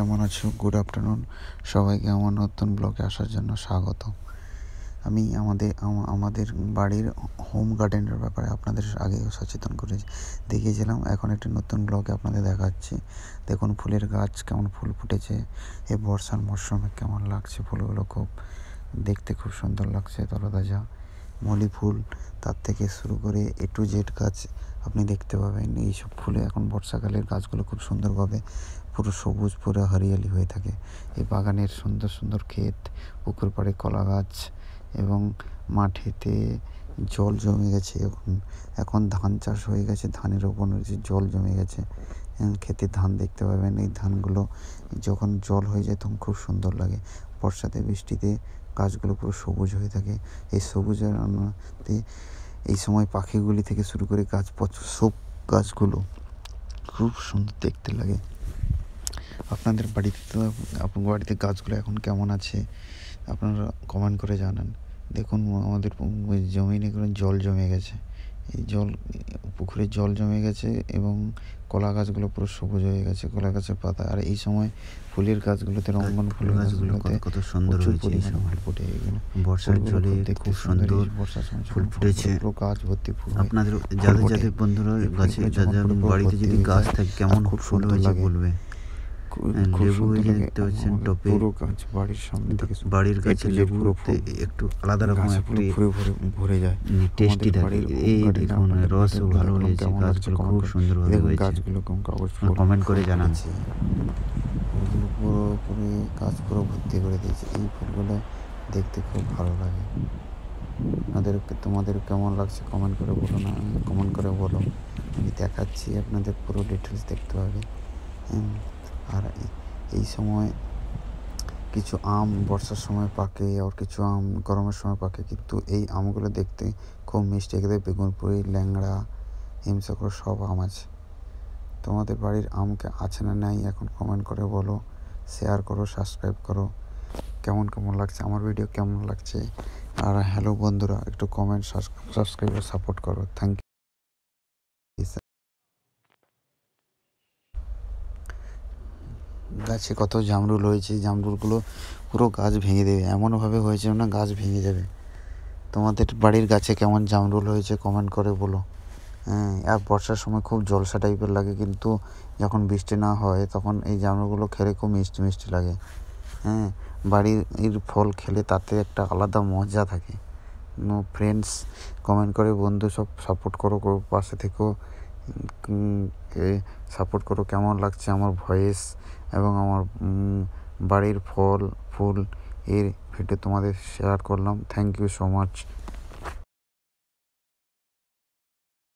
কেমন আছো? Good afternoon সবাইকে আমার নতুন ব্লগে আসার জন্য স্বাগত। আমি আমাদের বাড়ির হোম গার্ডেনের ব্যাপারে আপনাদের আগেও সচেতন করে দেখিয়েছিলাম। এখন একটি নতুন ব্লগে আপনাদের দেখাচ্ছি। দেখুন ফুলের গাছ কেমন ফুল ফুটেছে, এই বর্ষার মরশুমে কেমন লাগছে। ফুলগুলো খুব দেখতে খুব সুন্দর লাগছে, তরতাজা মলি ফুল তার থেকে শুরু করে A to Z গাছ আপনি দেখতে পাবেন। এইসব ফুলে এখন বর্ষাকালের গাছগুলো খুব সুন্দরভাবে পুরো সবুজ, পুরো হরিয়ালি হয়ে থাকে। এই বাগানের সুন্দর সুন্দর ক্ষেত, পুকুর পাড়ে কলা গাছ এবং মাঠেতে জল জমে গেছে। এখন ধান চাষ হয়ে গেছে, ধানের ওপর জল জমে গেছে। ক্ষেতে ধান দেখতে পাবেন। এই ধানগুলো যখন জল হয়ে যায় তখন খুব সুন্দর লাগে। বর্ষাতে বৃষ্টিতে গাছগুলো পুরো সবুজ হয়ে থাকে। এই সবুজের এই সময় পাখিগুলি থেকে শুরু করে সব গাছগুলো খুব সুন্দর দেখতে লাগে। আপনাদের বাড়িতে গাছগুলো এখন কেমন আছে আপনারা কমেন্ট করে জানান। দেখুন আমাদের জমিনে জল জমে গেছে, এই পুকুরে জল জমে গেছে এবং কলা গাছগুলো পুরো সবুজ হয়ে গেছে, কলা গাছের পাতা। আর এই সময় ফুলের গাছগুলোতে, রঙ্গন ফুলের গাছগুলোতে কত সুন্দর হয়েছে এই সময় ফুটে। বর্ষার জলে খুব সুন্দর ফুল ফুটেছে। গাছ ভর্তি ফুল। আপনাদের যাদের বন্ধুরা গাছে, যাদের বাড়িতে যদি গাছ থাকে কেমন খুব ফুল হয়েছে বলবে। লেবু দেখতে পাচ্ছেন টপে, পুরো গাছ বাড়ির সামনে থেকে বাড়ির গাছে লেবু একটু আলাদা রকম ভরে যায়, টেস্টি থাকে। এই দেখুন রসও ভালো হয়েছে, গাছগুলো খুব সুন্দরভাবে হয়েছে। গাছগুলো কাগজ কমেন্ট করে জানাচ্ছি। ফুলগুলো পুরোপুরি গাছ পুরো ভর্তি করে দিয়েছে। এই ফুলগুলো দেখতে খুব ভালো লাগে। তোমাদের কেমন লাগছে কমেন্ট করে বলো না, কমেন্ট করে বলো। আমি দেখাচ্ছি, আপনাদের পুরো ডিটেলস দেখতে হবে। আর এই সময় কিছু আম বর্ষার সময় পাকে, আর কিছু আম গরমের সময় পাকে, কিন্তু এই আমগুলো দেখতে খুব মিষ্টি। এখানে বেগুনপুরি, ল্যাংড়া, হিমসাগর সব আম আছে। তোমাদের বাড়ির আমকে আছে না নাই এখন কমেন্ট করে বলো, শেয়ার করো, সাবস্ক্রাইব করো। কেমন লাগছে আমার ভিডিও, কেমন লাগছে। আর হ্যালো বন্ধুরা, একটু কমেন্ট, সাবস্ক্রাইব আর সাপোর্ট করো। Thank you. গাছে কত জামরুল হয়েছে, জামরুলগুলো পুরো গাছ ভেঙে দেবে, এমনভাবে হয়েছে না গাছ ভেঙে যাবে। তোমাদের বাড়ির গাছে কেমন জামরুল হয়েছে কমেন্ট করে বলো। আর বর্ষার সময় খুব জলসা টাইপের লাগে, কিন্তু যখন বৃষ্টি না হয় তখন এই জামরুলগুলো খেলে খুব মিষ্টি মিষ্টি লাগে। বাড়ির ফল খেলে তাতে একটা আলাদা মজা থাকে। ফ্রেন্ডস কমেন্ট করে, বন্ধু সব সাপোর্ট করো, পাশে থেকেও সাপোর্ট করো। কেমন লাগছে আমার ভয়েস এবং আমার বাড়ির ফল ফুল এর ভিডিও তোমাদের শেয়ার করলাম। Thank you so much.